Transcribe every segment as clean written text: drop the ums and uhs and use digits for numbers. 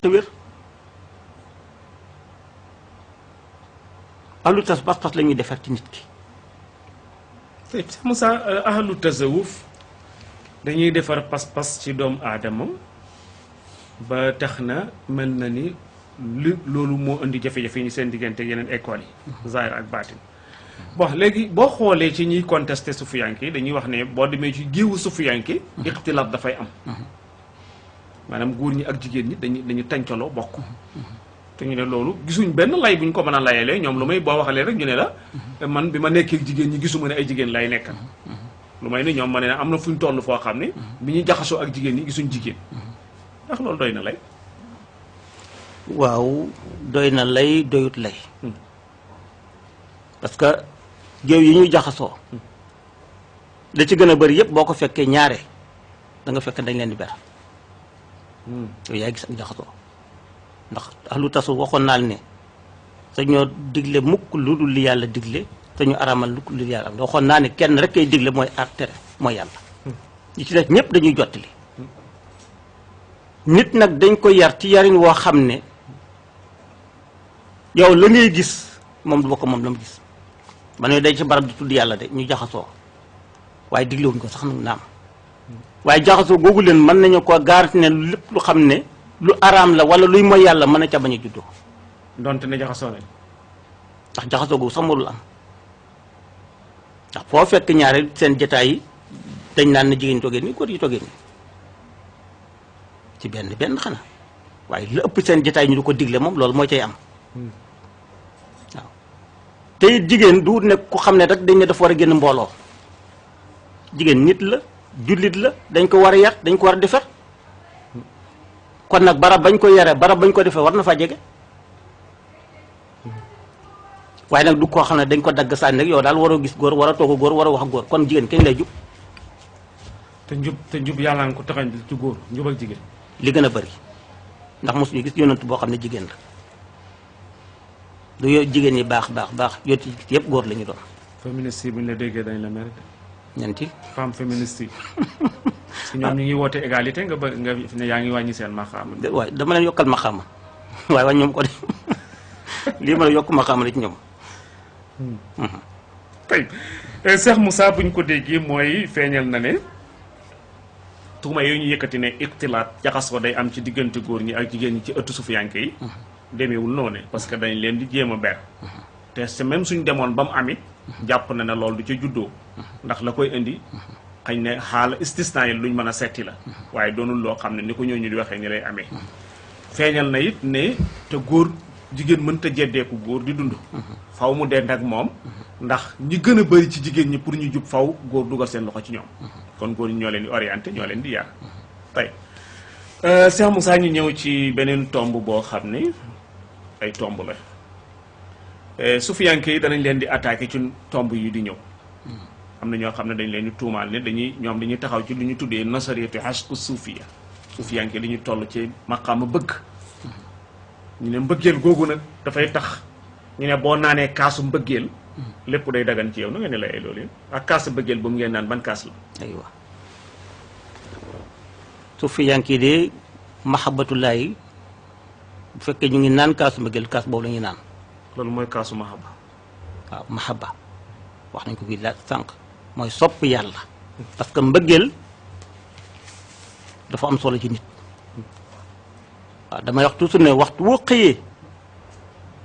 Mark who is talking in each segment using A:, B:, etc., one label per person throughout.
A: te wér. ahlu tas pas-pas la ñuy defar ci nit ki.
B: te Moussa ahlu tasawuf dañuy defar pas-pas ci doomu aadama ba tax na mel na ni loolu moo indi jafe-jafe yi seen diggante yeneen école yi zahir ak baatin. bon léegi boo xoolee ci ñuy contesté sufiyanke dañuy wax ne boo demee ci géewu sufiyanke ixtilaat dafay am maanaam góor ñi ak jigéen ñi dañu tàncaloo bokk te ñu ne loolu gisuñ benn lay bu ñu ko mën a layalee ñoom lu may boo waxalee rek ñu ne la man bi ma nekkee jigéen ñi gisuma ne ay jigéen lay nekkal lu may ni ñoom ma ne am na fu ñu toll foo xam ne bi ñuy jaxasoo ak jigéen ñi gisuñ jigéen ndax loolu doy na lay
A: waaw doy na lay doyut lay parce que géew yi ñuy jaxasoo la ci gën a bëri yëpp boo ko fekkee ñaare da nga fekk dañ leen di ber yow yaay gis ak jaxasoo ndax ahlu tasu waxoon naal ne sañoo digle mukk lu dul li yàlla digle sañu aramal lu dul li yàlla am waxoon naa ne kenn rek kay digle mooy ak tere mooy yàlla ñi ci def ñëpp dañuy jottali nit nag dañ ko yar ci yarin woo xam ne yow la ngay gis moom du bokk moom la mu gis man ne dañ ci barab di tudd yàlla de ñu jaxasoo waaye diglewuñ ko sax nag naam waaye jaxasoo googu leen mën nañu ko garanti ne lépp lu xam ne lu araam la wala luy mooy yàlla mën na ca bañ a juddoo
B: donte ne jaxasoo nañ
A: ndax jaxasoo googu sax warul am ndax foo fekk ñaare seen jotaay yi dañ naan na jigéen ñi toogee nii góor yi toogee nii ci benn xanaa waaye la ëpp seen jotaay ñu du ko digle moom loolu moo cay am waaw te it jigéen du ne ku xam ne rek dañ ne dafa war a génn mbooloo jigéen nit la jullit la dañ ko war a yar dañ ko war a defar kon nag barab bañ ko yare barab bañ ko defee war na faa jege waaye nag du koo xam ne dañ ko dagg sànni rek yow daal waroo gis góor war a toog góor war a wax góor kon jigéen kañ lay jub
B: te njub yàlla nga ko taxañ ci góor njub ak jigéen
A: li gën a bëri ndax mosuñu gis yonent boo xam ne jigéen la du yo jigéen ñi baax yoti yëpp góor la ñu doon
B: féministe yi bu ñu la déggee dañ la mere
A: ñanti
B: femme féministe yi si ñoom ñu ngi woote égalité nga bëgg nga ne yaa ngi wàññi seen maxaama
A: waaye dama leen yokkal maxaama waaye wàññi ñoom ko de lii ma la yokk maxaama la ci ñoom
B: tey Cheikh Moussa buñ ko déggee mooy feeñal na ne tuuma yooyu ñu yëkkati ne ixtilaat jaxasoo day am ci diggante góor ñi ak jigéen ñi ci ëttu sufiyanke yi demeewul noonu parce que dañ leen di jéem a ber te c'est même suñ demoon ba mu amit jàpp na ne loolu du ca juddoo ndax la koy indi xañ ne xaala istisna yi luñ mën a setti la waaye doonul loo xam ne ni ko ñooñu di waxee ni lay amee feeñal na it ne te góor jigéen mënta jeddeeku góor di dund faw mu dend ak moom ndax ñi gën a bëri ci jigéen ñi pour ñu jub faw góor dugal seen loxo ci ñoom kon góor ñi ñoo leen di orienté ñoo leen di yar tey Cheikh Moussa ñu ñëw ci beneen tomb boo xam ne ay tomb la sufiyanke yi danañ leen di attaqué ci tomb yi di ñëw am na ñoo xam ne dañ leen di tuumaal ne ñoom dañuy taxaw ci lu ñu tuddee nasariyatu hashku suufiya sufiyanke li ñu toll ci maqaama bëgg ñu ne mbëggeel googu nag dafay tax ñu ne boo naanee kaasu mbëggeel lépp day dagan ci yow na nga ne layee loolu ak kaasu mbëggeel bu mu ngeen naan ban kaas la
A: aywa sufiyanke de mahabbatullahi bu fekkee ñu ngi naan kaasu mbëggeel kaas boobu la ñuy naan
B: loolu mooy kaasu mahabba
A: waaw mahabba wax nañ ko fii la sànq mooy sopp yàlla parce que mbëggeel dafa am solo ci nit waaw damay wax toujours ne waxtu woo xëyee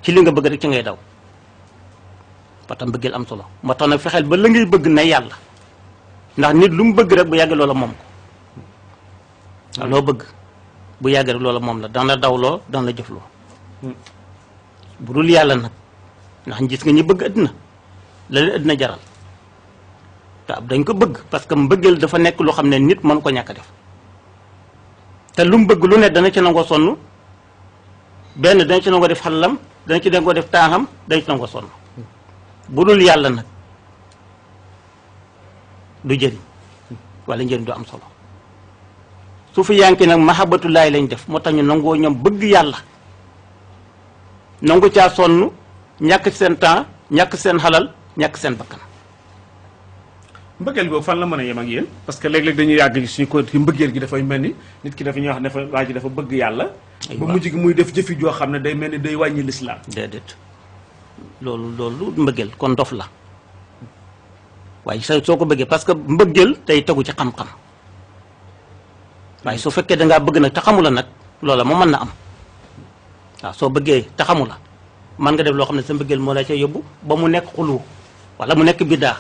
A: ci li nga bëgg rek ci ngay daw parce que mbëggeel am solo moo tax nag fexeel ba la ngay bëgg ne yàlla ndax nit lu mu bëgg rek bu yàggee loola moom ko waaw loo bëgg bu yàggee rek loola moom la dana la dawloo dana la jëfloo bu dul yàlla nag ndax gis nga ñi bëgg àddina la leen àddina jaral te ab dañ ko bëgg parce que mbëggeel dafa nekk loo xam ne nit mënu ko ñàkk a def te lu mu bëgg lu ne dana ci nangoo sonn benn dana ci nangoo def xalalam dana ci nangoo def taaxam dana ci nangoo sonn bu dul yàlla nag du jëriñ wala njëriñ du am solo su fi yanki nag mahabbatullahi lañ def moo tax ñu nangoo ñoom bëgg yàlla nangu caa sonn ñàkk seen temps ñàkk seen xalal ñàkk seen bakkan
B: mbëggeel googu fan la mën a yem ak yéen parce que léeg-léeg dañuy yàgg suñu ko ci mbëggeel gi dafay mel ni nit ki dafa ñuy wax dafa waa ji dafa bëgg yàlla ba mujj gi muy def jëfi joo xam ne day mel ni day wàññi lislaam
A: déedéet loolu mbëggeel kon dof la waaye soo ko bëggee parce que mbëggeel tey tegu ci xam-xam waaye su fekkee dangaa bëgg nag te xamu la nag loola moom mën na am waaw soo bëggee te xamu la mën nga def loo xam ne sa mbëggeel moo la ca yóbbu ba mu nekk xulu wala mu nekk biddaa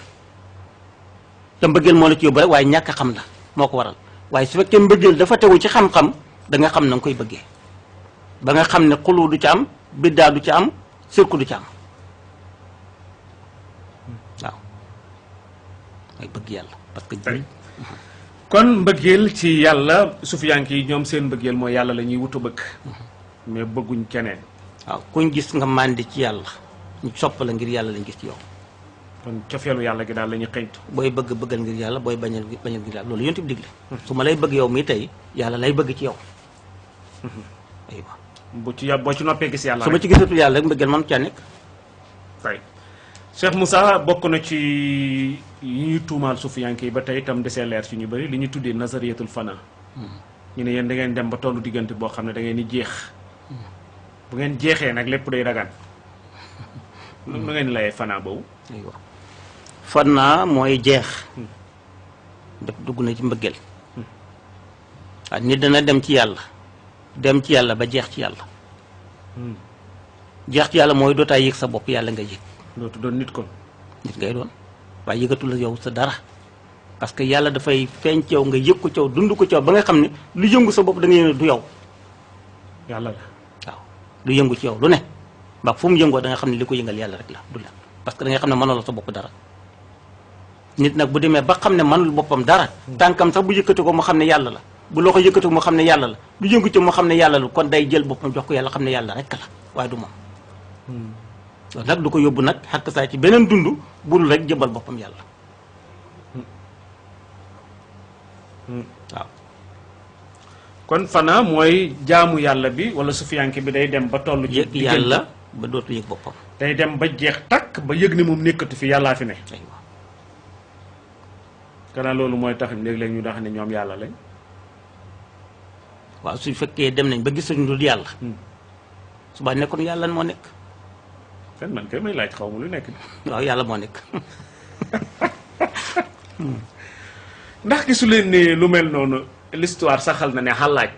A: te mbëggeel moo la ci yóbbu rek waaye ñàkk a xam la moo ko waral waaye su fekkee mbëggeel dafa tegu ci xam-xam da nga xam na nga koy bëggee ba nga xam ne xulu du ci am biddaa du ci am sirku du ci am waaw mooy bëgg yàlla parce que
B: kon mbëggeel ci yàlla sufiyanke yi ñoom seen mbëggeel mooy yàlla la ñuy wutu bëgg mais bëgguñ keneen
A: waaw kuñ gis nga màndi ci yàlla ñu sopp la ngir yàlla lañ gis ci yow
B: kon cofeelu yàlla gi daal la ñuy xëytu
A: booy bëgg bëggal ngir yàlla booy bañal ngir yàlla loolu yonent bi digle su ma lay bëgg yow mii tey yàlla lay bëgg ci yow aywa
B: boo ci noppee gis yàlla
A: su ma ci gisatul yàlla rek mbëggeel man caa nekk
B: tey Cheikh Moussa bokk na ci yi ñuy tuumaal sufiyanke yi ba tey itam desee leer ci ñu bëri li ñu tuddee nazariyatul fana ñu ne yéen da ngeen dem ba tollu diggante boo xam ne da ngeen di jeex bu ngeen jeexee nag lépp day dagan nu ngeen di layee fana boobu
A: aywa fana mooy jeex def dugg na ci mbëggeel waaw nit dana dem ci yàlla ba jeex ci yàlla jeex ci yàlla mooy dootaay yëg sa bopp yàlla nga yëg
B: dootu doon nit kon
A: nit ngay doon waaye yëgatu la yow sa dara parce que yàlla dafay feeñ ci yow nga yëg ko ci yow dund ko ci yow ba nga xam ne lu yëngu sa bopp da ngay ne du yow
B: yàlla la
A: waaw lu yëngu ci yow lu ne mbaa fu mu yëngoo da nga xam ne li ko yëngal yàlla rek la du la parce que da nga xam ne mënuloo sa bopp dara nit nag bu demee ba xam ne mënul boppam dara tànkam sax bu yëkkati ko mu xam ne yàlla la bu loxo yëkkati ko mu xam ne yàlla la lu yëngu ci mu xam ne yàlla la kon day jël boppam jox ko yàlla xam ne yàlla rek la waaye du moom loolu nag du ko yóbbu nag xàkk saa ci beneen dund budul rek jëbal boppam yàlla waaw
B: kon fana mooy jaamu yàlla bi wala sufiyanke bi day dem ba toll ci
A: yëg yàlla ba dootu yëg boppam
B: day dem ba jeex takk ba yëg ne moom nekkatu fi yàllaa fi ne
A: aywa
B: kanaa loolu mooy tax léeg-léeg ñu dax ne ñoom yàlla lañ
A: waaw su fekkee dem nañ ba gisuñu dul yàlla suba nekkoon yàlla moo nekk
B: fen man kay may laaj xaw ma lu nekk
A: waaw yàlla moo nekk
B: ndax gisu leen ni lu mel noonu l'histoire saxal na ne xalaaj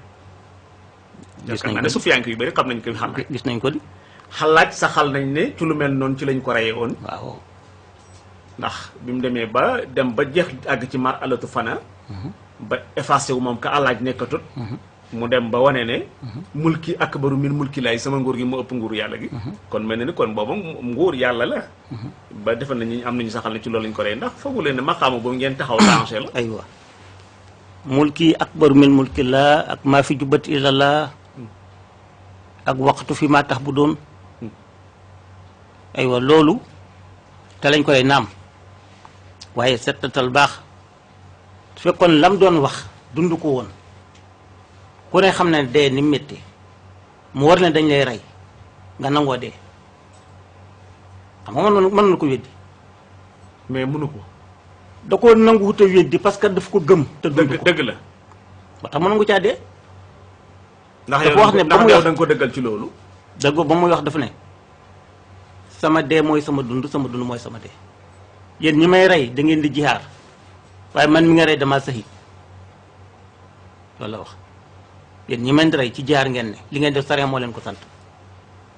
A: gis
B: yaakaar
A: nañ
B: naa
A: ko
B: ne sufiyanke yu bëri xam nañ ko xalaaj
A: gis nañ ko di
B: xalaaj saxal nañ ne ci lu mel noonu ci lañ ko reyee woon
A: waaw
B: ndax bi mu demee ba dem ba jeex àgg ci mar alatu fana ba effacé wu moom ka alaaj nekkatut mu dem ba wane ne mulki akbaru min mulki laay sama nguur gi mu ëpp nguur yàlla gi kon mel na ni kon booba nguur yàlla la ba defal nañu am nañu saxal ne ci loolu lañ ko rey ndax foogu leen ne maqaama boobu ngeen taxaw danger la
A: aywa mulki akbaru min mulki la ak maa fi jubbat ila la ak waqtu fi maa tax bu doon aywa loolu te lañ koy naam waaye settatal baax su fekkoon lam doon wax dund ko woon ku ne xam ne dee ni métti mu war ne dañ lay rey nga nangoo dee xam nga mën na ko weddi
B: mais mënu ko
A: da ko nangu wut a weddi parce que daf ko gëm te dund ko
B: dëgg la
A: ba tax mu nangu caa dee
B: ndax
A: dafa wax ne ba
B: ndax
A: mu
B: yow
A: wax
B: da nga ko dëggal ci loolu
A: dëgg ba muy wax dafa ne sama dee mooy sama dund mooy sama dee yéen ñi may rey da ngeen di jihaar waaye man mi nga rey damaa sahid loolu la wax yéen ñi may rey ci jihaar ngeen ne li ngeen def sariya moo leen ko sant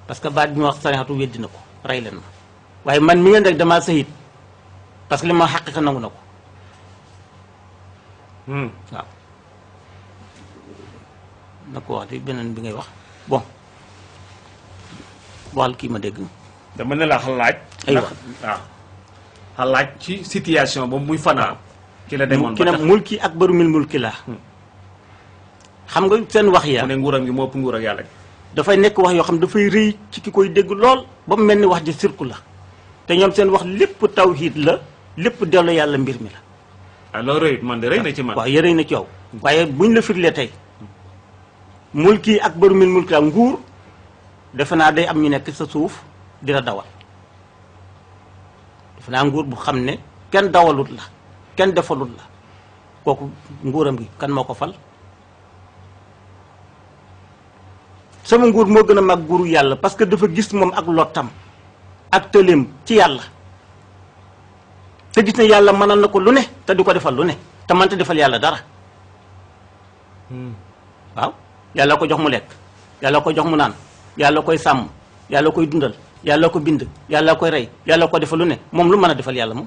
A: parce que baat bi ma wax sariyatu weddi na ko rey leen ma waaye man mi ngeen rek damaa sahid parce que li ma xaqiqa nangu na ko waaw na ko wax di beneen bi ngay wax bon waxal kii ma dégg
B: dama ne la xalaaj
A: aywa
B: waaw xalaaj ci situation boobu muy fanaa ci la demoon
A: ki
B: ba
A: ne
B: tax
A: mulki akbaru min mulki laa xam nga seen wax ya
B: mu ne nguuram gi moo ëpp nguur ak yàlla gi
A: dafay nekk wax yoo xam dafay rëy ci ki koy dégg lool ba mu mel ni wax ji sirku la te ñoom seen wax lépp tawhiid la lépp dellu yàlla mbir mi la
B: ah loolu rëyut man de rëy na ci man
A: waaw yërëy na ci yow waaye buñ la firlee tey mulki akbaru min mulki laa nguur defe naa day am ñu nekk sa suuf di la dawal defe naa nguur bu xam ne kenn dawalut la kenn defalul la kooku nguuram gi kan moo ko fal sama nguur moo gën a mag nguuru yàlla parce que dafa gis moom ak lottam ak tëleem ci yàlla te gis ne yàlla mënal na ko lu ne te di ko defal lu ne te mënta defal yàlla dara waaw yàlla ko jox mu lekk yàlla ko jox mu naan yàlla koy sàmm yàlla koy dundal yàlla ko bind yàlla koy rey yàlla ko defal lu ne moom lu mën a defal yàlla moom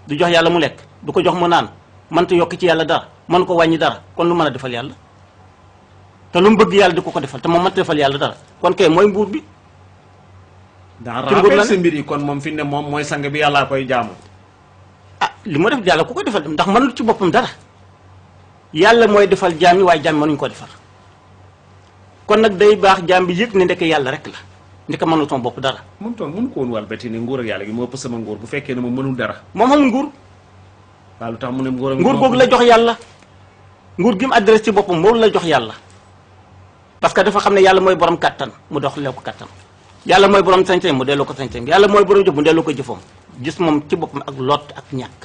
A: du jox yàlla mu lekk du ko jox mu naan mënta yokk ci yàlla dara mën ko wàññi dara kon lu mën a defal yàlla te lu mu bëgg yàlla di ko defal te moom mënta defal yàlla dara kon kay mooy mbuur bi
B: dans rappel sa mbir yi kon moom fi ne moom mooy sang bi yàllaa koy jaamu.
A: ah li mu def yàlla ku ko defal ndax mënul ci boppam dara yàlla mooy defal jaam yi waaye jaam mënuñ ko defal kon nag day baax jaam bi yëg ne ndeke yàlla rek la ndeke mënul sama bopp dara.
B: moom toon mënu ko woon walbati ne nguur ak yàlla gi moo ëpp sama nguur bu fekkee ne moom mënul dara.
A: moom amul nguur.
B: waaw lu tax mu ne nguur
A: googu la jox yàlla nguur gi mu adresse ci boppam moom la jox yàlla parce que dafa xam ne yàlla mooy borom kattan mu dox lee ko kattan yàlla mooy borom sañ-sañ mu delloo ko sañ-sañ yàlla mooy borom jëf mu delloo ko jëfam gis moom ci boppam ak lot ak ñàkk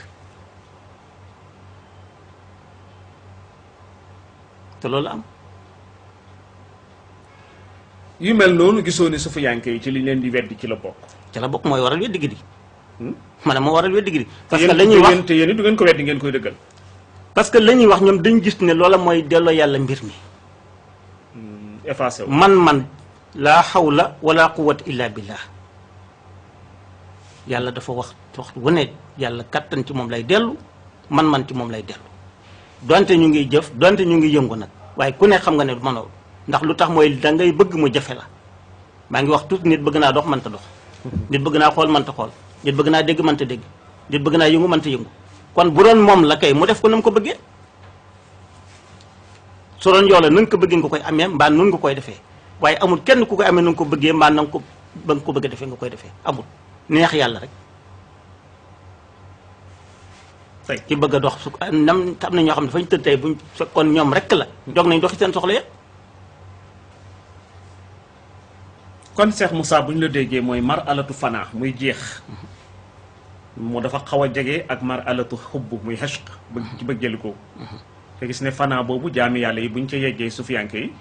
A: te loolu am.
B: yu mel noonu gisoo ni sufiyanke yi ci li leen di weddi ci la bokk.
A: ci la bokk mooy waral weddi gi di maanaam moo waral weddi gi di parce que la ñuy wax
B: te yéen du ngeen ko weddi ngeen koy dëggal.
A: parce que la ñuy wax ñoom dañ gis ne loola mooy delloo yàlla mbir mi.
B: effacé wu
A: man laa hawla wala quwwata illa billah yàlla dafa wax wu ne yàlla kattan ci moom lay dellu man ci moom lay dellu donte ñu ngi jëf donte ñu ngi yëngu nag waaye ku ne xam nga ne du mënoo ndax lu tax mooy da ngay bëgg mu jafe la maa ngi wax tuuti nit bëgg naa dox mënta dox nit bëgg naa xool mënta xool nit bëgg naa dégg mënta dégg nit bëgg naa yëngu mënta yëngu kon bu doon moom la kay mu def ko na mu ko bëggee su doon yow la na nga ko bëggee nga koy amee mbaa nun nga koy defee waaye amul kenn ku koy amee na nga ko bëggee mbaa na nga ko ba nga ko bëgg a defee nga koy defee amul neex yàlla rek tey ki bëgg a dox su nam am na ñoo xam ne fañ tëdd tey buñ fekkoon ñoom rek la jog nañ doxi seen soxla ya
B: kon Cheikh Moussa bu ñu la déggee mooy mar alatu fanaa muy jeex moo dafa xaw a jege ak mar alatu xubb muy xashq bëgg ci bëggelikoo te gis ne fanaa boobu jaami yàlla yi bu ñu ca yeggee sufiyanke yi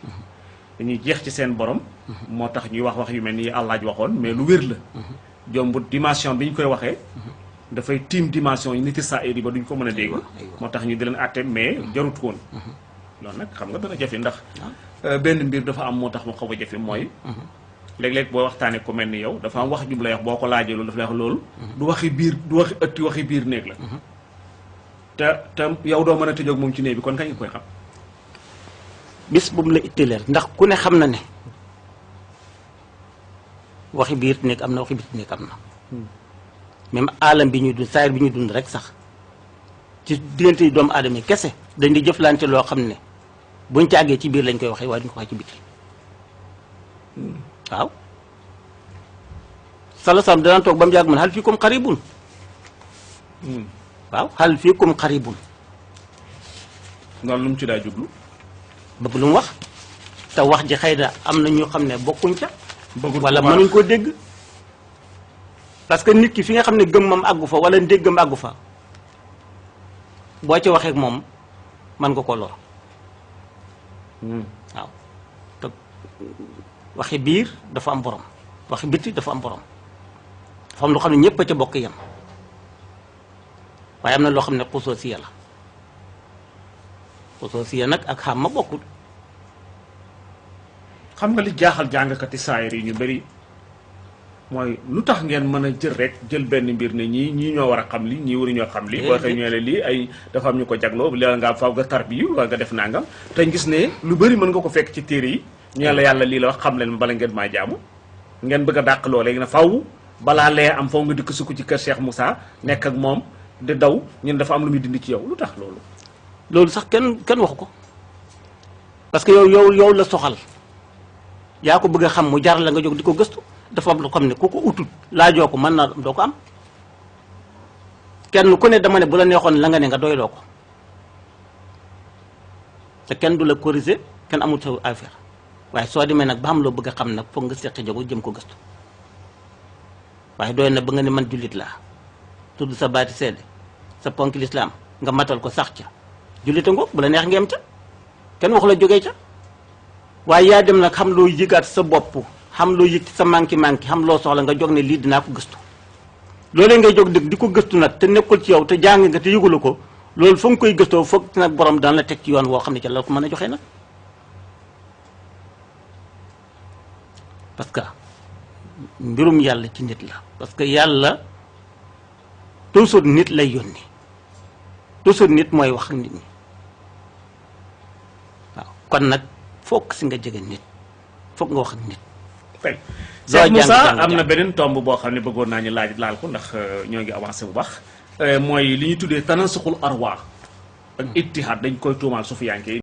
B: dañuy jeex ci seen borom moo tax ñuy wax yu mel ni àllaaj waxoon mais lu wér la jombu dimension bi ñu koy waxee dafay tiim dimension yi niti saa yi ba duñ ko mën a dégg moo tax ñu di leen àtte mais jarut woon loolu nag xam nga dana jafe ndax benn mbir dafa am moo tax mu xaw a jafe mooy léeg-léeg boo waxtaanee ku mel ni yow dafa am wax jub lay wax boo ko laajee loolu dafa lay wax loolu du waxi biir du waxi ëtti waxi biir néeg la te yow doo mën a tëjoog moom ci néeg bi kon kañ nga koy xam
A: bis bu mu la itteeleel ndax ku ne xam na ne waxi biir nekk am na waxi biti nekk am na même alam bi ñuy dund saayir bi ñuy dund rek sax ci diggante yi doomu aadama yi kese dañ di jëflante loo xam ne buñ ci àggee ci biir lañ koy waxee waaye duñ ko waxee ci biti waaw sala sam danaan toog ba mu yàgg man hal fiikum qaribun waaw hal fiikum qaribun
B: loolu lu mu ci daa jublu
A: bëgg lu mu wax te wax ji xëy na am na ñu xam ne bokkuñ ca
B: bëggul
A: wala mënuñ koo dégg parce que nit ki fi nga xam ne gëmmam àggu fa wala ndéggam àggu fa boo ci waxee ak moom mën nga ko lor waaw te waxi biir dafa am borom waxi bitti dafa am borom dafa am loo xam ne ñëpp a ca bokk yam waaye am na loo xam ne xusoosiya la xusoosiya nag ak xam ma bokkul
B: xam nga li jaaxal jàngkati saayir yi ñu bëri mooy lu tax ngeen mën a jël rek jël benn mbir ne ñii ñoo war a xam li ñii waruñoo xam li boo xëy ñoo ne lii ay dafa am ñu ko jagloo li nga faaw nga tarbiyu wala nga def nangam te gis ne lu bëri mën nga ko fekk ci téere yi ñu la yàlla lii la wax xam leen bala ngeen maa jaamu ngeen bëgg a dàq loo léegi na faw balaa lee am faw nga dikk sukk ci kër Cheikh Moussa nekk ak moom di daw ñun dafa am lu muy dindi ci yow lu tax loolu
A: loolu sax kenn waxu ko parce que yow la soxal yaa ko bëgg a xam mu jar la nga jóg di ko gëstu dafa am lu xam ne ku ko utut laajoo ko mën naa doo ko am kenn ku ne dama ne bu la neexoon la nga ne nga doyloo ko te kenn du la corriger kenn amul sa affaire waaye soo demee nag ba xam loo bëgg a xam nag foog nga seqi jóg jëm ko gëstu waaye doy na ba nga ne man jullit laa tudd sa baati seede sa ponk lislaam nga matal ko sax ca jullite ngoog bu la neex ngeem ca kenn waxu la jógee ca waaye yaa dem nag xam loo yëgaat sa bopp xam loo yëg sa manki xam loo soxla nga jóg ne lii dinaa ko gëstu loolee ngay jóg dëgg di ko gëstu nag te nekkul ci yow te jàng nga te yëgulu ko loolu fa nga koy gëstoo foog nag borom daan la teg ci yoon woo xam ne ca la ko mën a joxe nag parce que mbirum yàlla ci nit la parce que yàlla toujours nit lay yónni toujours nit mooy wax ak nit ñi waaw kon nag foog si nga jege nit foog nga wax ak nit
B: tey Cheikh Moussa am na beneen tomb boo xam ne bëggoon naa ñu laal ko ndax ñoo ngi avancé bu baax mooy li ñu tuddee tanasuxul arwaax ak ittihaad dañ koy tuumaal sufiyanke yi